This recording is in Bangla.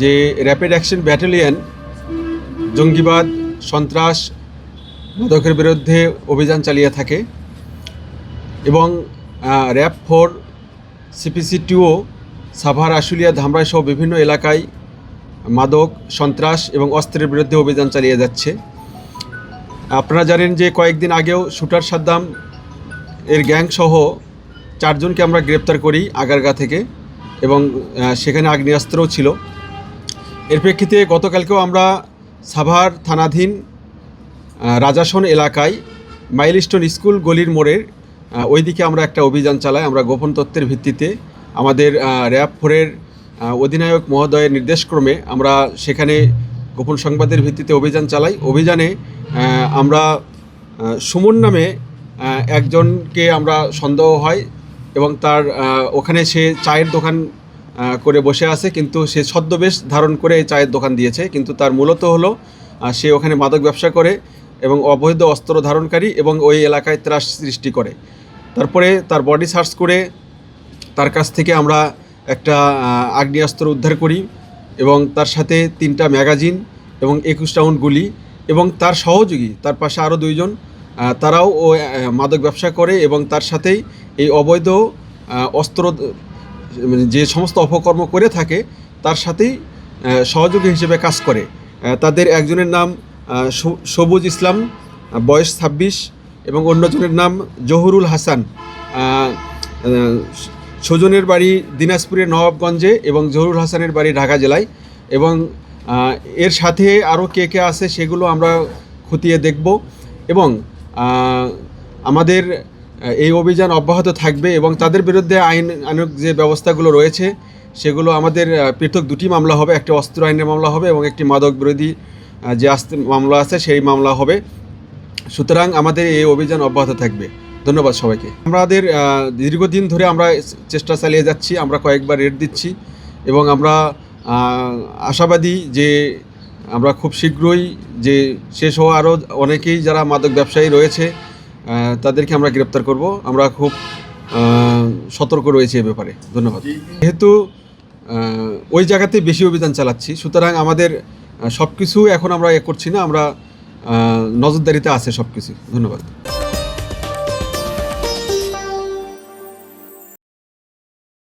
যে র্যাপিড অ্যাকশন ব্যাটালিয়ন জঙ্গিবাদ, সন্ত্রাস, মাদকের বিরুদ্ধে অভিযান চালিয়ে থাকে এবং র্যাব 4 CPC-2ও সাভার, আশুলিয়া, ধামরাই সহ বিভিন্ন এলাকায় মাদক, সন্ত্রাস এবং অস্ত্রের বিরুদ্ধে অভিযান চালিয়ে যাচ্ছে। আপনারা জানেন যে কয়েকদিন আগেও শুটার সাদ্দাম এর গ্যাংসহ 4 জনকে আমরা গ্রেপ্তার করি আগারগাঁ থেকে এবং সেখানে আগ্নেয়াস্ত্রও ছিল। এর প্রেক্ষিতে গতকালকেও আমরা সাভার থানাধীন রাজাসন এলাকায় মাইলস্টোন স্কুল গলির মোড়ের ওইদিকে আমরা একটা অভিযান চালাই। আমরা গোপন তথ্যের ভিত্তিতে আমাদের র্যাব 4-এর অধিনায়ক মহোদয়ের নির্দেশক্রমে আমরা সেখানে গোপন সংবাদের ভিত্তিতে অভিযান চালাই। অভিযানে আমরা সুমন নামে একজনকে আমরা সন্দেহ হয় এবং তার ওখানে সে চায়ের দোকান করে বসে আছে, কিন্তু সে ছদ্মবেশ ধারণ করে এই চায়ের দোকান দিয়েছে, কিন্তু তার মূলত হলো সে ওখানে মাদক ব্যবসা করে এবং অবৈধ অস্ত্র ধারণকারী এবং ওই এলাকায় ত্রাস সৃষ্টি করে। তারপরে তার বডি সার্চ করে তার কাছ থেকে আমরা একটা আগ্নেয়াস্ত্র উদ্ধার করি এবং তার সাথে 3টা ম্যাগাজিন এবং 21 রাউন্ড গুলি এবং তার সহযোগী, তার পাশে আরও 2 জন, তারাও ও মাদক ব্যবসা করে এবং তার সাথেই এই অবৈধ অস্ত্র যে সমস্ত অপকর্ম করে থাকে তার সাথেই সহযোগী হিসেবে কাজ করে। তাদের একজনের নাম সবুজ ইসলাম, বয়স 26, এবং অন্যজনের নাম জহুরুল হাসান। সুজনের বাড়ি দিনাজপুরের নবাবগঞ্জে এবং জহুরুল হাসানের বাড়ি ঢাকা জেলায়। এবং এর সাথে আরও কে কে আছে সেগুলো আমরা খতিয়ে দেখব এবং আমাদের এই অভিযান অব্যাহত থাকবে এবং তাদের বিরুদ্ধে আইনানুগ যে ব্যবস্থাগুলো রয়েছে সেগুলো আমাদের পৃথক 2টি মামলা হবে। একটি অস্ত্র আইনের মামলা হবে এবং একটি মাদক বিরোধী যে মামলা আছে সেই মামলা হবে। সুতরাং আমাদের এই অভিযান অব্যাহত থাকবে। ধন্যবাদ সবাইকে। আমাদের দীর্ঘদিন ধরে আমরা চেষ্টা চালিয়ে যাচ্ছি, আমরা কয়েকবার রেড দিচ্ছি এবং আমরা আশাবাদী যে আমরা খুব শীঘ্রই যে শেষ হওয়া আরও অনেকেই যারা মাদক ব্যবসায়ী রয়েছে তাদেরকে আমরা গ্রেপ্তার করব। আমরা খুব সতর্ক রয়েছি এ ব্যাপারে। ধন্যবাদ। যেহেতু ওই জায়গাতে বেশি অভিযান চালাচ্ছি, সুতরাং আমাদের সব কিছু এখন আমরা করছি না, আমরা নজরদারিতে আছে সব কিছু। ধন্যবাদ।